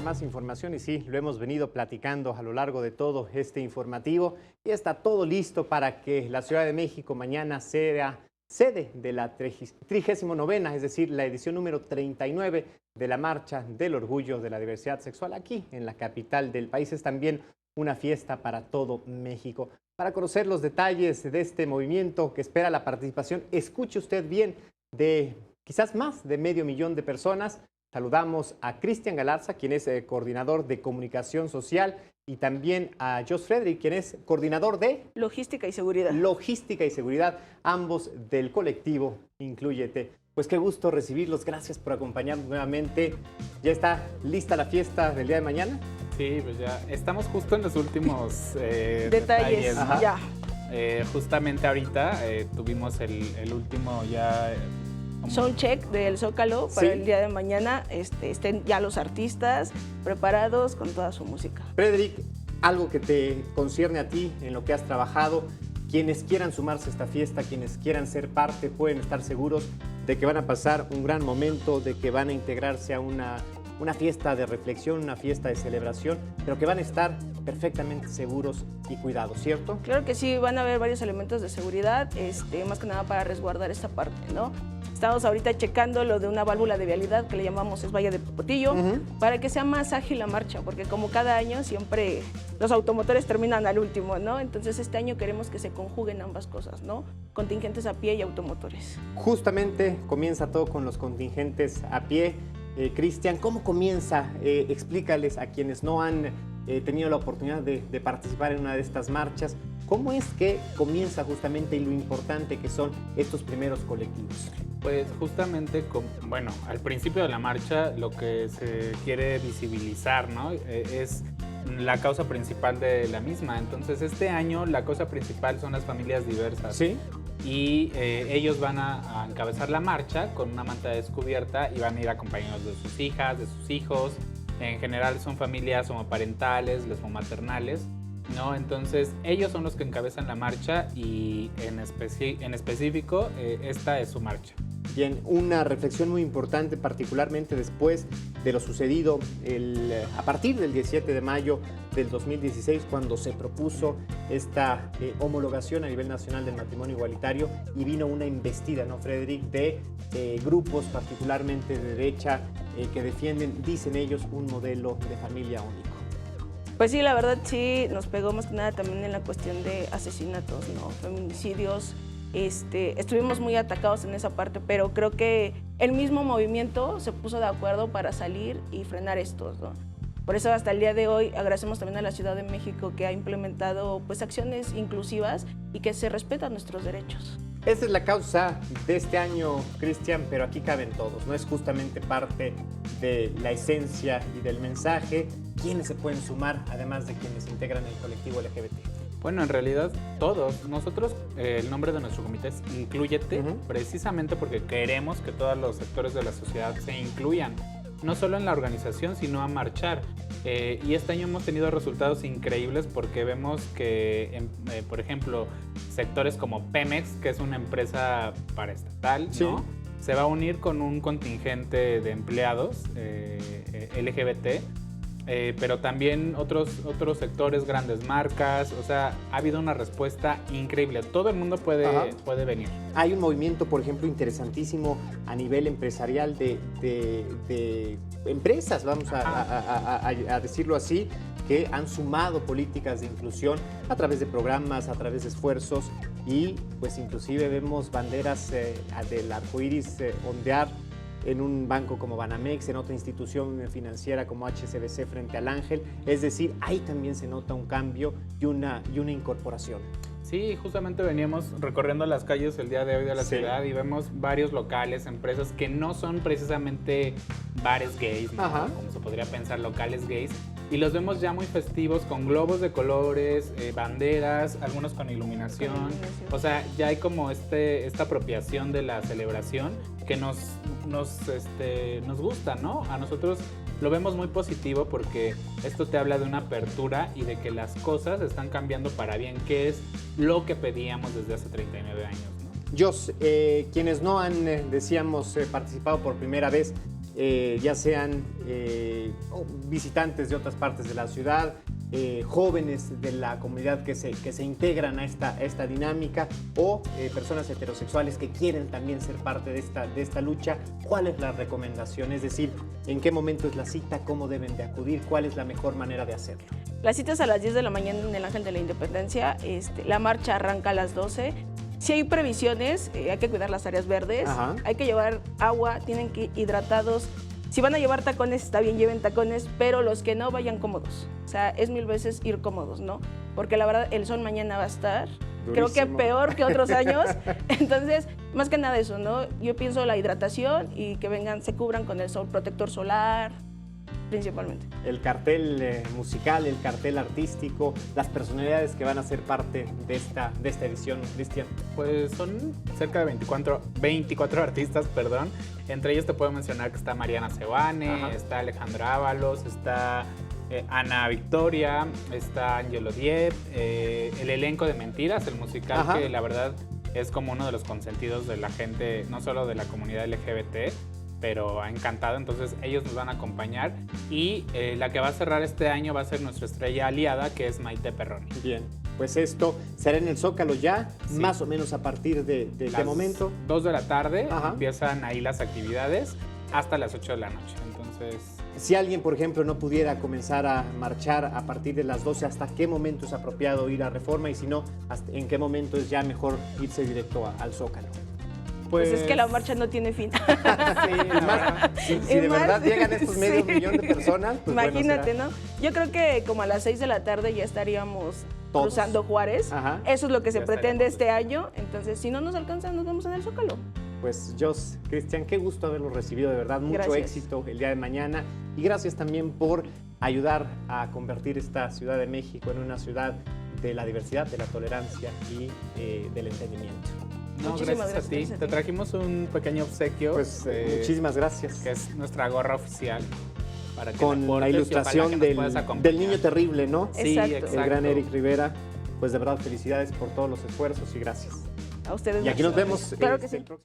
más información y sí, lo hemos venido platicando a lo largo de todo este informativo y está todo listo para que la Ciudad de México mañana sea sede de la 39ª, es decir, la edición número 39 de la Marcha del Orgullo de la Diversidad Sexual aquí en la capital del país. Es también una fiesta para todo México. Para conocer los detalles de este movimiento que espera la participación, escuche usted bien, de quizás más de 500,000 de personas. Saludamos a Cristian Galarza, quien es coordinador de comunicación social, y también a Jos Frederick, quien es coordinador de Logística y Seguridad. Logística y Seguridad, ambos del colectivo Inclúyete. Pues qué gusto recibirlos, gracias por acompañarnos nuevamente. ¿Ya está lista la fiesta del día de mañana? Sí, pues ya estamos justo en los últimos detalles, ¿no? ya. Justamente ahorita tuvimos el último ya... Soundcheck del Zócalo para el día de mañana. Estén ya los artistas preparados con toda su música. Frederick, algo que te concierne a ti, en lo que has trabajado, quienes quieran sumarse a esta fiesta, quienes quieran ser parte, pueden estar seguros de que van a pasar un gran momento, de que van a integrarse a una fiesta de reflexión, una fiesta de celebración, pero que van a estar perfectamente seguros y cuidados, ¿cierto? Claro que sí, van a haber varios elementos de seguridad, más que nada para resguardar esta parte, ¿no? Estamos ahorita checando lo de una válvula de vialidad que le llamamos es Valle de Popotillo, para que sea más ágil la marcha, porque como cada año siempre los automotores terminan al último, ¿no? Entonces este año queremos que se conjuguen ambas cosas, ¿no? Contingentes a pie y automotores. Justamente comienza todo con los contingentes a pie. Cristian, ¿cómo comienza? Explícales a quienes no han tenido la oportunidad de participar en una de estas marchas, ¿cómo es que comienza justamente y lo importante que son estos primeros colectivos? Pues justamente, bueno, al principio de la marcha lo que se quiere visibilizar, ¿no? Es la causa principal de la misma. Entonces este año la causa principal son las familias diversas. Sí. Y ellos van a encabezar la marcha con una manta descubierta y van a ir acompañados de sus hijas, de sus hijos. En general son familias homoparentales, lesbomaternales, ¿no? Entonces ellos son los que encabezan la marcha y en específico esta es su marcha. Bien, una reflexión muy importante, particularmente después de lo sucedido a partir del 17 de mayo del 2016, cuando se propuso esta homologación a nivel nacional del matrimonio igualitario y vino una embestida, ¿no, Frederick?, de grupos particularmente de derecha que defienden, dicen ellos, un modelo de familia único. Pues sí, la verdad sí nos pegó más que nada también en la cuestión de asesinatos, ¿no? Feminicidios. Estuvimos muy atacados en esa parte, pero creo que el mismo movimiento se puso de acuerdo para salir y frenar estos, ¿no? Por eso hasta el día de hoy agradecemos también a la Ciudad de México que ha implementado pues acciones inclusivas y que se respetan nuestros derechos. Esa es la causa de este año, Cristian, pero aquí caben todos, ¿no? Es justamente parte de la esencia y del mensaje. ¿Quiénes se pueden sumar, además de quienes integran el colectivo LGBT? Bueno, en realidad todos. Nosotros, el nombre de nuestro comité es Inclúyete, precisamente porque queremos que todos los sectores de la sociedad se incluyan, no solo en la organización, sino a marchar. Y este año hemos tenido resultados increíbles porque vemos que, por ejemplo, sectores como Pemex, que es una empresa paraestatal, ¿no? Se va a unir con un contingente de empleados LGBT, pero también otros sectores, grandes marcas. O sea, ha habido una respuesta increíble. Todo el mundo puede venir. Hay un movimiento, por ejemplo, interesantísimo a nivel empresarial de empresas, vamos a decirlo así, que han sumado políticas de inclusión a través de programas, a través de esfuerzos y pues inclusive vemos banderas del arcoíris ondear en un banco como Banamex, en otra institución financiera como HSBC frente al Ángel. Es decir, ahí también se nota un cambio y una incorporación. Sí, justamente veníamos recorriendo las calles el día de hoy de la ciudad y vemos varios locales, empresas que no son precisamente bares gays, ¿no? Como se podría pensar, locales gays, y los vemos ya muy festivos con globos de colores, banderas, algunos con iluminación. O sea, ya hay como esta apropiación de la celebración que nos gusta, ¿no? A nosotros lo vemos muy positivo porque esto te habla de una apertura y de que las cosas están cambiando para bien, que es lo que pedíamos desde hace 39 años, ¿no? Jos, quienes no han, decíamos, participado por primera vez, ya sean visitantes de otras partes de la ciudad, jóvenes de la comunidad que se integran a esta dinámica o personas heterosexuales que quieren también ser parte de esta lucha. ¿Cuál es la recomendación? Es decir, ¿en qué momento es la cita? ¿Cómo deben de acudir? ¿Cuál es la mejor manera de hacerlo? La cita es a las 10 de la mañana en el Ángel de la Independencia. La marcha arranca a las 12. Si hay previsiones, hay que cuidar las áreas verdes, Ajá. hay que llevar agua, tienen que ir hidratados. Si van a llevar tacones, está bien, lleven tacones, pero los que no, vayan cómodos. O sea, es 1000 veces ir cómodos, ¿no? Porque la verdad, el sol mañana va a estar, durísimo. Creo que peor que otros años. Entonces, más que nada eso, ¿no? Yo pienso la hidratación y que vengan, se cubran con el sol, protector solar, principalmente. El cartel musical, el cartel artístico, las personalidades que van a ser parte de esta edición, Cristian. Pues son cerca de 24 artistas, perdón. Entre ellos te puedo mencionar que está Mariana Seoane, Ajá. está Alejandra Ábalos, está Ana Victoria, está Angelo Diep, el elenco de Mentiras, el musical. Ajá. Que la verdad es como uno de los consentidos de la gente, no solo de la comunidad LGBT, pero ha encantado, entonces ellos nos van a acompañar y la que va a cerrar este año va a ser nuestra estrella aliada, que es Maite Perroni. Bien, pues esto será en el Zócalo ya, sí. Más o menos a partir de qué momento. 2 de la tarde. Ajá. Empiezan ahí las actividades hasta las 8 de la noche, entonces... Si alguien, por ejemplo, no pudiera comenzar a marchar a partir de las 12, ¿hasta qué momento es apropiado ir a Reforma? Y si no, ¿en qué momento es ya mejor irse directo al Zócalo? Pues es que la marcha no tiene fin. Sí, si de verdad llegan estos medio millón de personas, pues imagínate, bueno, ¿no? Yo creo que como a las 6 de la tarde ya estaríamos todos cruzando Juárez. Ajá. Eso es lo que se Ya pretende estaríamos. este año. Entonces, si no nos alcanza, nos vemos en el Zócalo. Pues Jos, Cristian, qué gusto haberlo recibido, de verdad, mucho Gracias. éxito el día de mañana y gracias también por ayudar a convertir esta Ciudad de México en una ciudad de la diversidad, de la tolerancia y del entendimiento. No, Muchísimas gracias a ti. gracias a Te ti. trajimos un pequeño obsequio. Pues muchísimas gracias. Que es nuestra gorra oficial. Para que Con la la portes y ilustración ojalá que nos puedas acompañar. del niño terrible, ¿no? Sí, Exacto. exacto. El gran Eric Rivera. Pues de verdad, felicidades por todos los esfuerzos y gracias. A ustedes. Y aquí nos muchas vemos gracias. Claro que el sí. próximo.